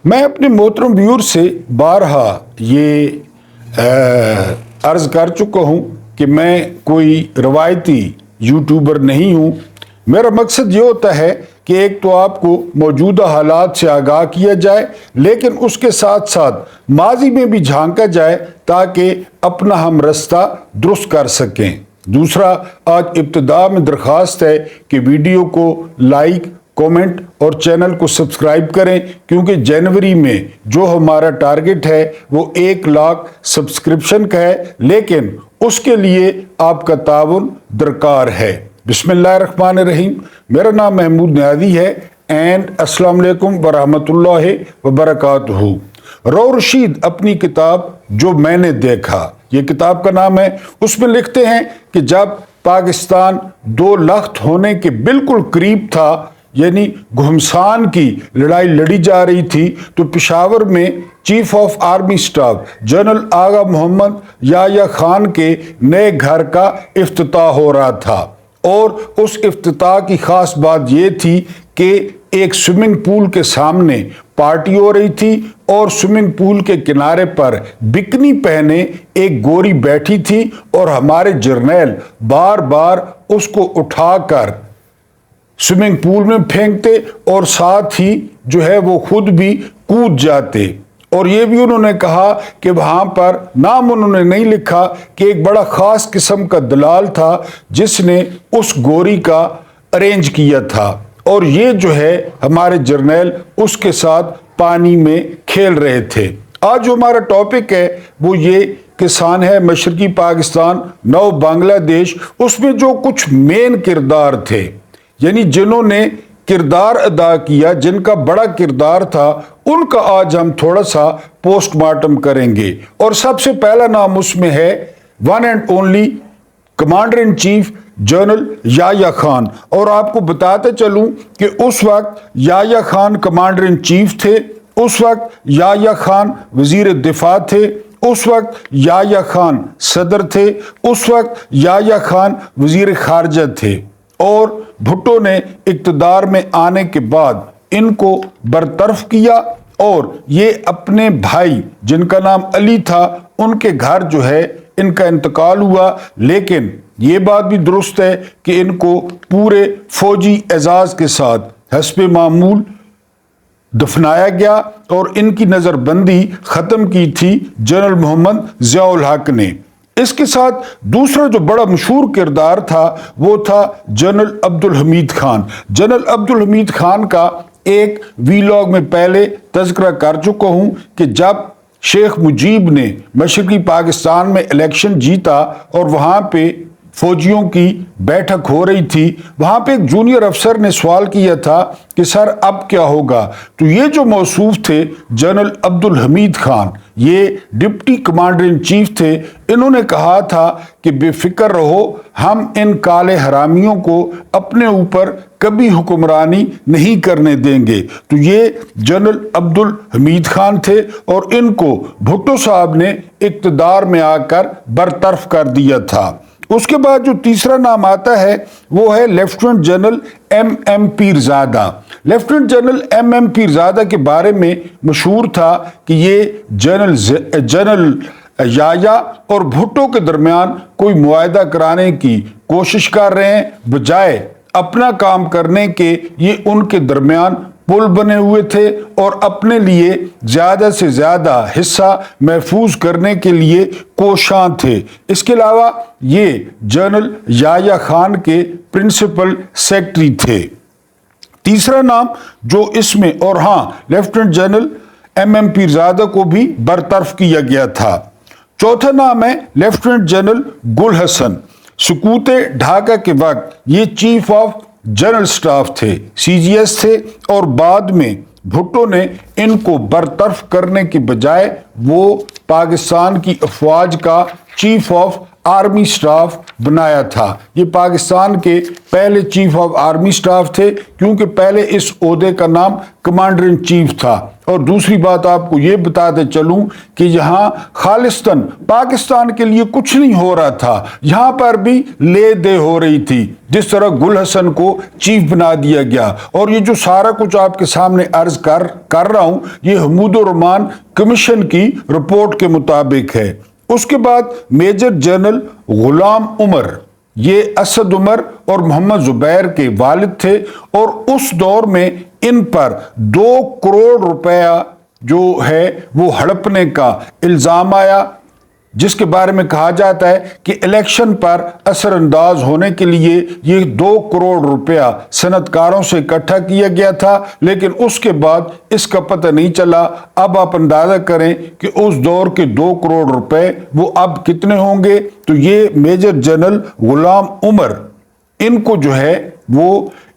मैं अपने मोहतरम व्यूअर से बारहा ये अर्ज़ कर चुका हूँ कि मैं कोई रवायती यूट्यूबर नहीं हूँ। मेरा मकसद ये होता है कि एक तो आपको मौजूदा हालात से आगाह किया जाए, लेकिन उसके साथ साथ माजी में भी झांका जाए ताकि अपना हम रास्ता दुरुस्त कर सकें। दूसरा, आज इब्तिदा में दरख्वास्त है कि वीडियो को लाइक, कमेंट और चैनल को सब्सक्राइब करें, क्योंकि जनवरी में जो हमारा टारगेट है वो 1 लाख सब्सक्रिप्शन का है, लेकिन उसके लिए आपका ताउन दरकार है। बिस्मिल्लाहिर्रहमानिर्रहीम। मेरा नाम महमूद नियाज़ी है एंड अस्सलाम वालेकुम वरहमतुल्लाहि वबरकातुहू। रौ रशीद अपनी किताब जो मैंने देखा, ये किताब का नाम है, उसमें लिखते हैं कि जब पाकिस्तान 2 लाख होने के बिल्कुल करीब था, यानी घुमसान की लड़ाई लड़ी जा रही थी, तो पेशावर में chief of army staff general Agha Mohammad Yahya Khan के नए घर का इफ्तिताह हो रहा था। और उस इफ्तिताह की खास बात यह थी कि एक स्विमिंग पूल के सामने पार्टी हो रही थी और स्विमिंग पूल के किनारे पर बिकनी पहने एक गोरी बैठी थी और हमारे जर्नैल बार बार उसको उठाकर स्विमिंग पूल में फेंकते और साथ ही जो है वो खुद भी कूद जाते। और ये भी उन्होंने कहा कि वहाँ पर नाम उन्होंने नहीं लिखा कि एक बड़ा ख़ास किस्म का दलाल था जिसने उस गोरी का अरेंज किया था, और ये जो है हमारे जर्नैल उसके साथ पानी में खेल रहे थे। आज जो हमारा टॉपिक है वो ये किसान है मशरकी पाकिस्तान नव बांग्लादेश। उसमें जो कुछ मेन किरदार थे, यानी जिन्होंने किरदार अदा किया, जिनका बड़ा किरदार था, उनका आज हम थोड़ा सा पोस्टमार्टम करेंगे। और सबसे पहला नाम उसमें है one and only commander in chief general Yahya Khan. और आपको बताते चलूं कि उस वक्त Yahya Khan commander in chief थे, उस वक्त याह्या खान वजीर दिफा थे, उस वक्त याह्या खान सदर थे, उस वक्त याह्या खान वजीर खारजा थे। और भुट्टो ने इक़्तिदार में आने के बाद इनको बरतरफ किया और ये अपने भाई जिनका नाम अली था उनके घर जो है इनका इंतकाल हुआ। लेकिन ये बात भी दुरुस्त है कि इनको पूरे फौजी एजाज के साथ हस्बे मामूल दफनाया गया और इनकी नज़रबंदी ख़त्म की थी जनरल मोहम्मद ज़ियाउल हक ने। इसके साथ दूसरा जो बड़ा मशहूर किरदार था वो था जनरल अब्दुल हमीद खान। जनरल अब्दुल हमीद खान का एक वीलॉग में पहले तज़किरा कर चुका हूँ कि जब शेख मुजीब ने मशरकी पाकिस्तान में इलेक्शन जीता और वहाँ पे फौजियों की बैठक हो रही थी, वहाँ पे एक जूनियर अफसर ने सवाल किया था कि सर अब क्या होगा। तो ये जो मौसूफ थे जनरल अब्दुल हमीद खान, ये डिप्टी कमांडर इन चीफ थे, इन्होंने कहा था कि बेफिक्र रहो, हम इन काले हरामियों को अपने ऊपर कभी हुक्मरानी नहीं करने देंगे। तो ये जनरल अब्दुल हमीद खान थे और इनको भुट्टो साहब ने इक़्तिदार में आकर बरतरफ कर दिया था। उसके बाद जो तीसरा नाम आता है वो है lieutenant general M Pirzada. Lieutenant general M Pirzada के बारे में मशहूर था कि ये जनरल याह्या और भुट्टो के दरमियान कोई मुआहदा कराने की कोशिश कर रहे हैं, बजाय अपना काम करने के ये उनके दरमियान पुल बने हुए थे और अपने लिए ज़्यादा से ज़्यादा हिस्सा महफूज करने के लिए कोशां थे। इसके अलावा ये जनरल याह्या खान के प्रिंसिपल सेक्रेटरी थे। तीसरा नाम जो इसमें, और हाँ, लेफ्टिनेंट जनरल एम पीरजादा को भी बरतरफ किया गया था। चौथा नाम है लेफ्टिनेंट जनरल गुल हसन। सुकूते ढाका के वक्त ये चीफ ऑफ जनरल स्टाफ थे, CGS थे, और बाद में भुट्टो ने इनको बरतरफ करने के बजाय वो पाकिस्तान की अफवाज का चीफ ऑफ आर्मी स्टाफ बनाया था। ये पाकिस्तान के पहले चीफ ऑफ आर्मी स्टाफ थे, क्योंकि पहले इस ओहदे का नाम कमांडर इन चीफ था। اور دوسری بات آپ کو یہ بتاتے چلوں کہ یہاں خالصتاً پاکستان کے لیے کچھ نہیں ہو رہا تھا، یہاں پر بھی لے دے ہو رہی تھی، جس طرح گل حسن کو چیف بنا دیا گیا۔ اور یہ جو سارا کچھ آپ کے سامنے عرض کر رہا ہوں، یہ حمود الرحمان کمیشن کی رپورٹ کے مطابق ہے۔ اس کے بعد میجر جنرل غلام عمر، یہ اسد عمر اور محمد زبیر کے والد تھے، اور اس دور میں ان پر 2 کروڑ روپیہ جو ہے وہ ہڑپنے کا الزام آیا، جس کے بارے میں کہا جاتا ہے کہ الیکشن پر اثر انداز ہونے کے لیے یہ 2 کروڑ روپیہ صنعت کاروں سے اکٹھا کیا گیا تھا، لیکن اس کے بعد اس کا پتہ نہیں چلا۔ اب آپ اندازہ کریں کہ اس دور کے 2 کروڑ روپے وہ اب کتنے ہوں گے۔ تو یہ میجر جنرل غلام عمر، ان کو جو ہے وہ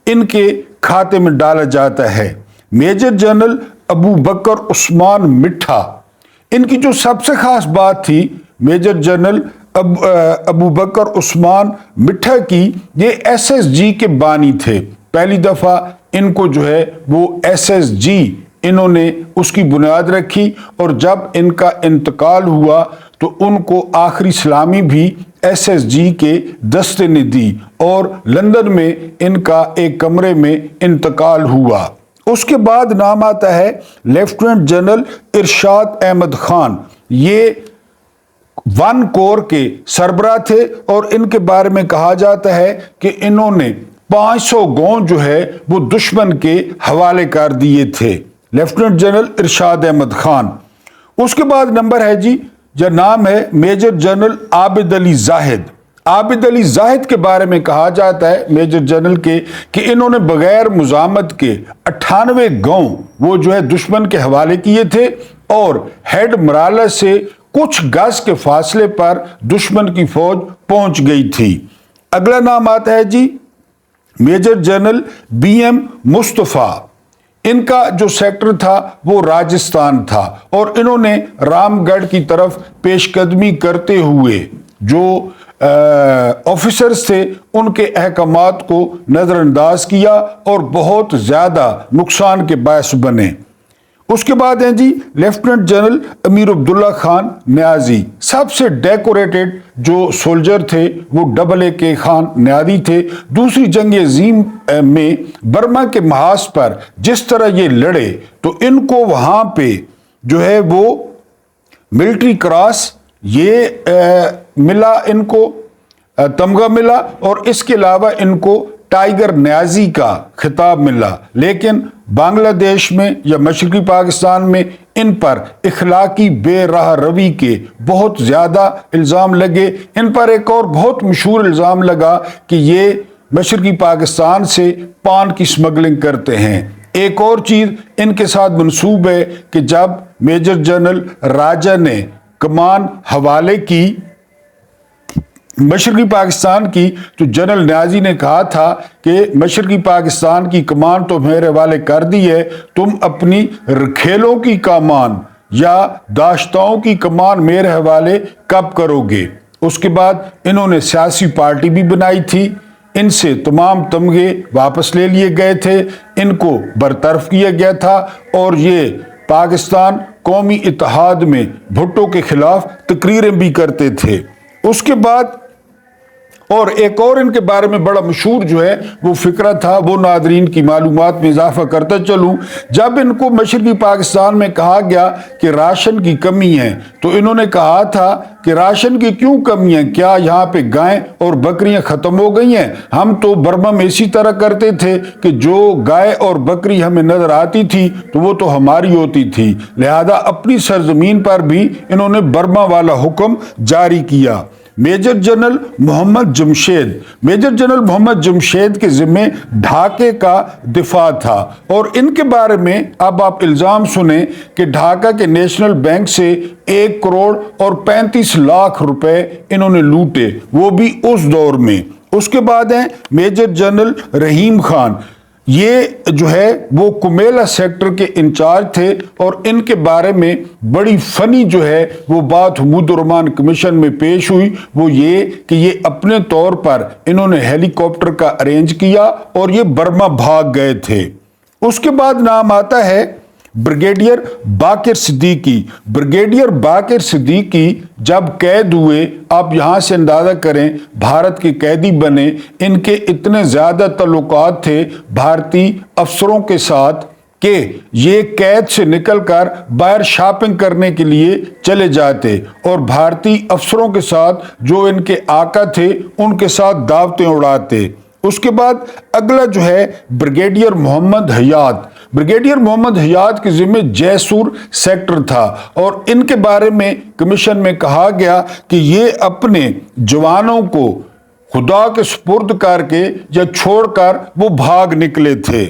ان کے کھاتے میں ڈالا جاتا ہے۔ میجر جنرل ابو بکر عثمان مٹھا، ان کی جو سب سے خاص بات تھی میجر جنرل ابو بکر عثمان مٹھا کی، یہ ایس ایس جی کے بانی تھے۔ پہلی دفعہ ان کو جو ہے وہ ایس ایس جی انہوں نے اس کی بنیاد رکھی، اور جب ان کا انتقال ہوا تو ان کو آخری سلامی بھی ایس ایس جی کے دستے نے دی، اور لندن میں ان کا ایک کمرے میں انتقال ہوا۔ اس کے بعد نام آتا ہے لیفٹیننٹ جنرل ارشاد احمد خان، یہ 1 کور کے سربراہ تھے، اور ان کے بارے میں کہا جاتا ہے کہ انہوں نے 500 گاؤں جو ہے وہ دشمن کے حوالے کر دیے تھے۔ لیفٹیننٹ جنرل ارشاد احمد خان۔ اس کے بعد نمبر ہے جی، جو نام ہے میجر جنرل عابد علی زاہد۔ عابد علی زاہد کے بارے میں کہا جاتا ہے میجر جنرل کے کہ انہوں نے بغیر مزاحمت کے 98 گاؤں وہ جو ہے دشمن کے حوالے کیے تھے، اور ہیڈ مرالہ سے کچھ گز کے فاصلے پر دشمن کی فوج پہنچ گئی تھی۔ اگلا نام آتا ہے جی میجر جنرل بی ایم مصطفیٰ، ان کا جو سیکٹر تھا وہ راجستھان تھا، اور انہوں نے رام گڑھ کی طرف پیش قدمی کرتے ہوئے جو آفیسرز تھے ان کے احکامات کو نظر انداز کیا، اور بہت زیادہ نقصان کے باعث بنے۔ اس کے بعد ہیں جی لیفٹیننٹ جنرل امیر عبداللہ خان نیازی، سب سے ڈیکوریٹڈ جو سولجر تھے وہ AA خان نیازی تھے۔ دوسری جنگ عظیم میں برما کے محاذ پر جس طرح یہ لڑے تو ان کو وہاں پہ جو ہے وہ ملٹری کراس یہ ملا، ان کو تمغہ ملا، اور اس کے علاوہ ان کو ٹائیگر نیازی کا خطاب ملا، لیکن بنگلہ دیش میں یا مشرقی پاکستان میں ان پر اخلاقی بے راہ روی کے بہت زیادہ الزام لگے۔ ان پر ایک اور بہت مشہور الزام لگا کہ یہ مشرقی پاکستان سے پان کی سمگلنگ کرتے ہیں۔ ایک اور چیز ان کے ساتھ منسوب ہے کہ جب میجر جنرل راجہ نے کمان حوالے کی مشرقی پاکستان کی، تو جنرل نیازی نے کہا تھا کہ مشرقی پاکستان کی کمان تو میرے حوالے کر دی ہے، تم اپنی کھیلوں کی کمان یا داشتاؤں کی کمان میرے حوالے کب کرو گے؟ اس کے بعد انہوں نے سیاسی پارٹی بھی بنائی تھی، ان سے تمام تمغے واپس لے لیے گئے تھے، ان کو برطرف کیا گیا تھا، اور یہ پاکستان قومی اتحاد میں بھٹو کے خلاف تقریریں بھی کرتے تھے۔ اس کے بعد اور ایک اور ان کے بارے میں بڑا مشہور جو ہے وہ فقرہ تھا، وہ ناظرین کی معلومات میں اضافہ کرتا چلوں۔ جب ان کو مشرقی پاکستان میں کہا گیا کہ راشن کی کمی ہے، تو انہوں نے کہا تھا کہ راشن کی کیوں کمی ہے؟ کیا یہاں پہ گائیں اور بکریاں ختم ہو گئی ہیں؟ ہم تو برما میں اسی طرح کرتے تھے کہ جو گائے اور بکری ہمیں نظر آتی تھی تو وہ تو ہماری ہوتی تھی، لہذا اپنی سرزمین پر بھی انہوں نے برما والا حکم جاری کیا۔ میجر جنرل محمد جمشید، میجر جنرل محمد جمشید کے ذمہ ڈھاکے کا دفاع تھا، اور ان کے بارے میں اب آپ الزام سنیں کہ ڈھاکہ کے نیشنل بینک سے 1 کروڑ اور 35 لاکھ روپے انہوں نے لوٹے، وہ بھی اس دور میں۔ اس کے بعد ہیں میجر جنرل رحیم خان، یہ جو ہے وہ کمیلا سیکٹر کے انچارج تھے، اور ان کے بارے میں بڑی فنی جو ہے وہ بات حمود الرحمان کمیشن میں پیش ہوئی، وہ یہ کہ یہ اپنے طور پر انہوں نے ہیلی کاپٹر کا ارینج کیا اور یہ برما بھاگ گئے تھے۔ اس کے بعد نام آتا ہے ब्रिगेडियर बाकिर सिद्दीकी। ब्रिगेडियर बाकिर सिद्दीकी जब कैद हुए, आप यहाँ से अंदाज़ा करें, भारत के कैदी बने, इनके इतने ज़्यादा ताल्लुकात थे भारतीय अफसरों के साथ कि ये कैद से निकलकर बाहर शॉपिंग करने के लिए चले जाते और भारतीय अफसरों के साथ, जो इनके आका थे, उनके साथ दावतें उड़ाते। उसके बाद अगला जो है ब्रिगेडियर मोहम्मद हयात। ब्रिगेडियर मोहम्मद हयात के जिम्मे जैसूर सेक्टर था और इनके बारे में कमीशन में कहा गया कि ये अपने जवानों को खुदा के सुपुर्द करके या छोड़कर वो भाग निकले थे।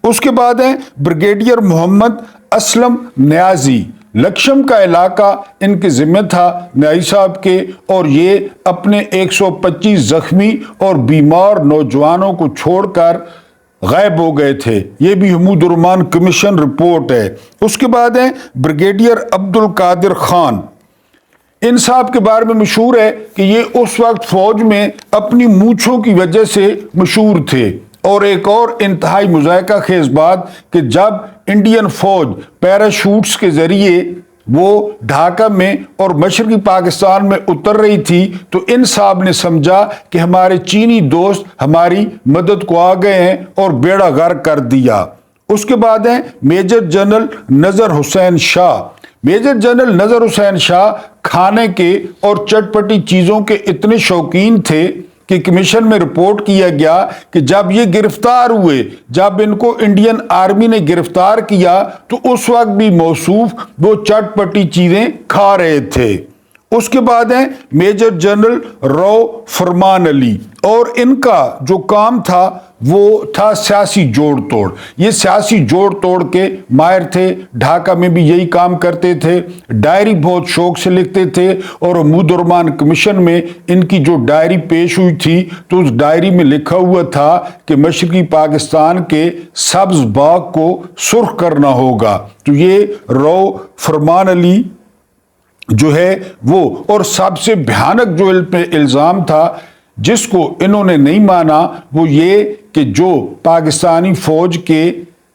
उसके बाद है ब्रिगेडियर मोहम्मद असलम न्याजी। लक्ष्म का इलाका इनके जिम्मे था न्याजी साहब के, और ये अपने 125 जख्मी और बीमार नौजवानों को छोड़कर गायब हो गए थे। ये भी हमीदुर्रहमान कमीशन रिपोर्ट है। उसके बाद है ब्रिगेडियर अब्दुल कादिर खान। इन साहब के बारे में मशहूर है कि ये उस वक्त फौज में अपनी मूंछों की वजह से मशहूर थे। और एक और इंतहाई मुज़ायका खेज बात कि जब इंडियन फौज पैराशूट्स के जरिए वो ढाका में और मशरकी पाकिस्तान में उतर रही थी, तो इन साहब ने समझा कि हमारे चीनी दोस्त हमारी मदद को आ गए हैं और बेड़ा गर्क कर दिया। उसके बाद है मेजर जनरल नजर हुसैन शाह। मेजर जनरल नजर हुसैन शाह खाने के और चटपटी चीजों के इतने शौकीन थे कि कमीशन में रिपोर्ट किया गया कि जब ये गिरफ्तार हुए, जब इनको इंडियन आर्मी ने गिरफ्तार किया, तो उस वक्त भी मौसूफ वो चटपटी चीजें खा रहे थे। उसके बाद है मेजर जनरल रौ फरमान अली, और इनका जो काम था वो था सियासी जोड़ तोड़। ये सियासी जोड़ तोड़ के माहिर थे, ढाका में भी यही काम करते थे, डायरी बहुत शौक से लिखते थे। और हमीदुर्रहमान कमीशन में इनकी जो डायरी पेश हुई थी, तो उस डायरी में लिखा हुआ था कि मशरकी पाकिस्तान के सब्ज बाग को सुर्ख करना होगा। तो ये रौ फरमान अली जो है वो, और सबसे भयानक जो इन पे इल्ज़ाम था जिसको इन्होंने नहीं माना, वो ये कि जो पाकिस्तानी फौज के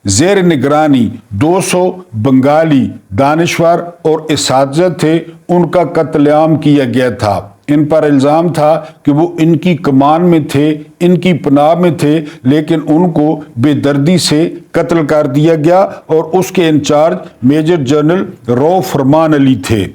ज़ेर निगरानी 200 बंगाली दानिश्वर और इसातिज़ा थे, उनका कत्लेआम किया गया था। इन पर इल्ज़ाम था कि वो इनकी कमान में थे, इनकी पनाह में थे, लेकिन उनको बेदर्दी से कत्ल कर दिया गया और उसके in charge major general Rao Farman Ali थे।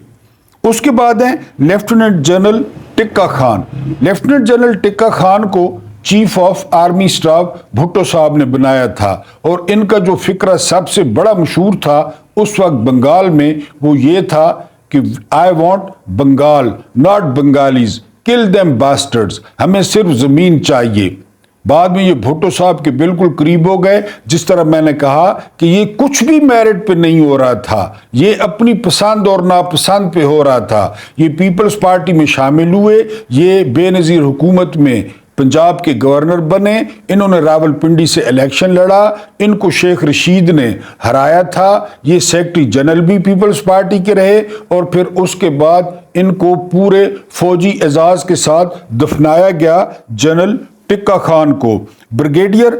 उसके बाद है lieutenant general Tikka Khan. Lieutenant general Tikka Khan को chief of army staff Bhutto साहब ने बनाया था, और इनका जो फिक्रा सबसे बड़ा मशहूर था उस वक्त बंगाल में, वो ये था कि I want Bengal not Bengalis, kill them bastards, हमें सिर्फ जमीन चाहिए। बाद में ये भुट्टो साहब के बिल्कुल करीब हो गए। जिस तरह मैंने कहा कि ये कुछ भी मेरिट पे नहीं हो रहा था, ये अपनी पसंद और नापसंद पे हो रहा था। ये पीपल्स पार्टी में शामिल हुए, ये बेनज़ीर हुकूमत में पंजाब के गवर्नर बने, इन्होंने रावलपिंडी से इलेक्शन लड़ा, इनको शेख रशीद ने हराया था, ये सेक्रेटरी जनरल भी पीपल्स पार्टी के रहे, और फिर उसके बाद इनको पूरे फौजी एजाज के साथ दफनाया गया जनरल टिक्का खान को। ब्रिगेडियर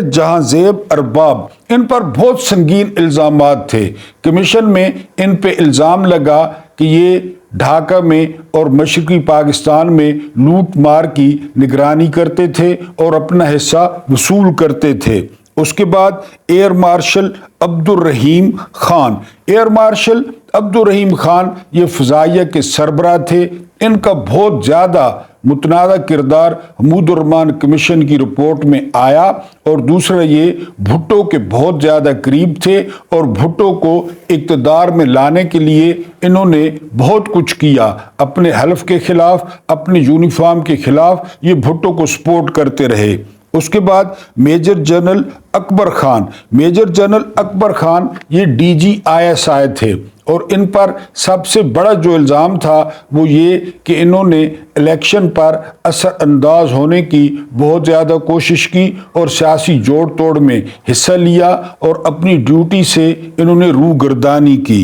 जहांजेब अरबाब, इन पर बहुत संगीन इल्ज़ामात थे। कमीशन में इन पे इल्ज़ाम लगा कि ये ढाका में और मशरकी पाकिस्तान में लूट मार की निगरानी करते थे और अपना हिस्सा वसूल करते थे। उसके बाद एयर मार्शल अब्दुल रहीम खान। एयर मार्शल अब्दुल रहीम खान ये फ़ज़ाइया के सरबराह थे। इनका बहुत ज़्यादा मुतनाज़ा किरदार हमीदुर्रहमान कमीशन की रिपोर्ट में आया, और दूसरा ये भुट्टो के बहुत ज़्यादा करीब थे, और भुट्टो को इक़्तिदार में लाने के लिए इन्होंने बहुत कुछ किया। अपने हल्फ के खिलाफ, अपने यूनिफॉर्म के खिलाफ ये भुट्टो को सपोर्ट करते रहे। उसके बाद major general Akbar Khan. Major general Akbar Khan ये DGISI थे, और इन पर सबसे बड़ा जो इल्ज़ाम था वो ये कि इन्होंने इलेक्शन पर असर अंदाज होने की बहुत ज़्यादा कोशिश की और सियासी जोड़ तोड़ में हिस्सा लिया, और अपनी ड्यूटी से इन्होंने रूगर्दानी की।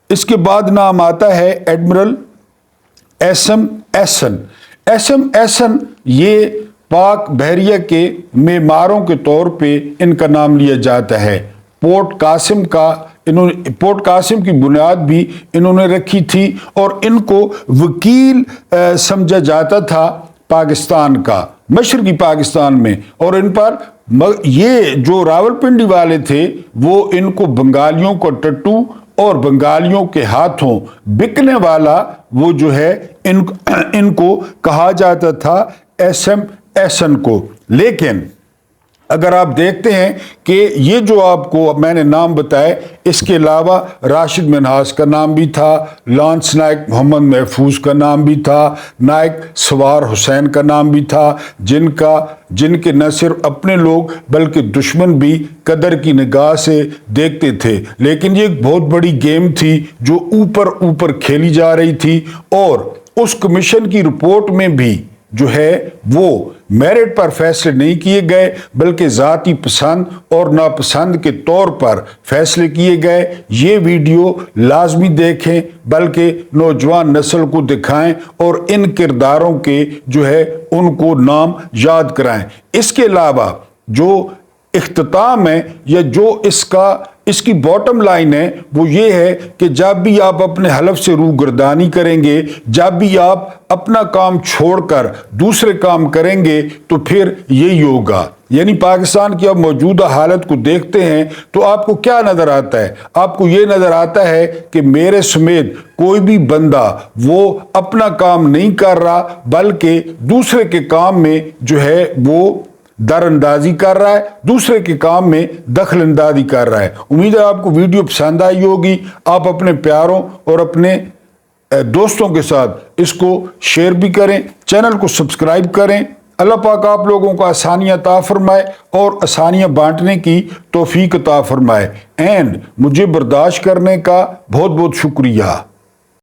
इसके बाद नाम आता है admiral SM Ahsan. SM Ahsan ये पाक बहरिया के मेमारों के तौर पे इनका नाम लिया जाता है। पोर्ट कासिम की बुनियाद भी इन्होंने रखी थी और इनको वकील समझा जाता था पाकिस्तान का, मशरकी पाकिस्तान में। और इन पर ये जो रावलपिंडी वाले थे वो इनको बंगालियों को टट्टू और बंगालियों के हाथों बिकने वाला वो जो है इनको कहा जाता था SM एहसन को। लेकिन अगर आप देखते हैं कि ये जो आपको मैंने नाम बताए, इसके अलावा राशिद मिन्हास का नाम भी था, लांस नायक मोहम्मद महफूज का नाम भी था, नायक सवार हुसैन का नाम भी था, जिनके न सिर्फ अपने लोग बल्कि दुश्मन भी कदर की निगाह से देखते थे। लेकिन ये एक बहुत बड़ी गेम थी जो ऊपर ऊपर खेली जा रही थी और उस कमीशन की रिपोर्ट में भी जो है वो मेरिट पर फैसले नहीं किए गए बल्कि ज़ाती पसंद और नापसंद के तौर पर फैसले किए गए। ये वीडियो लाजमी देखें, बल्कि नौजवान नस्ल को दिखाएं और इन किरदारों के जो है उनको नाम याद कराएं। इसके अलावा जो इख्तिताम है या जो इसकी बॉटम लाइन है वो ये है कि जब भी आप अपने हलफ से रूगर्दानी करेंगे, जब भी आप अपना काम छोड़कर दूसरे काम करेंगे तो फिर यही होगा। यानी पाकिस्तान की अब मौजूदा हालत को देखते हैं तो आपको क्या नजर आता है? आपको ये नजर आता है कि मेरे समेत कोई भी बंदा वो अपना काम नहीं कर रहा बल्कि दूसरे के काम में जो है वो दरअंदाजी कर रहा है, दूसरे के काम में दखल अंदाजी कर रहा है। उम्मीद है आपको वीडियो पसंद आई होगी। आप अपने प्यारों और अपने दोस्तों के साथ इसको शेयर भी करें, चैनल को सब्सक्राइब करें। अल्लाह पाक आप लोगों को आसानियां अता फरमाए और आसानियां बांटने की तौफीक अता फरमाए। एंड मुझे बर्दाश्त करने का बहुत बहुत शुक्रिया।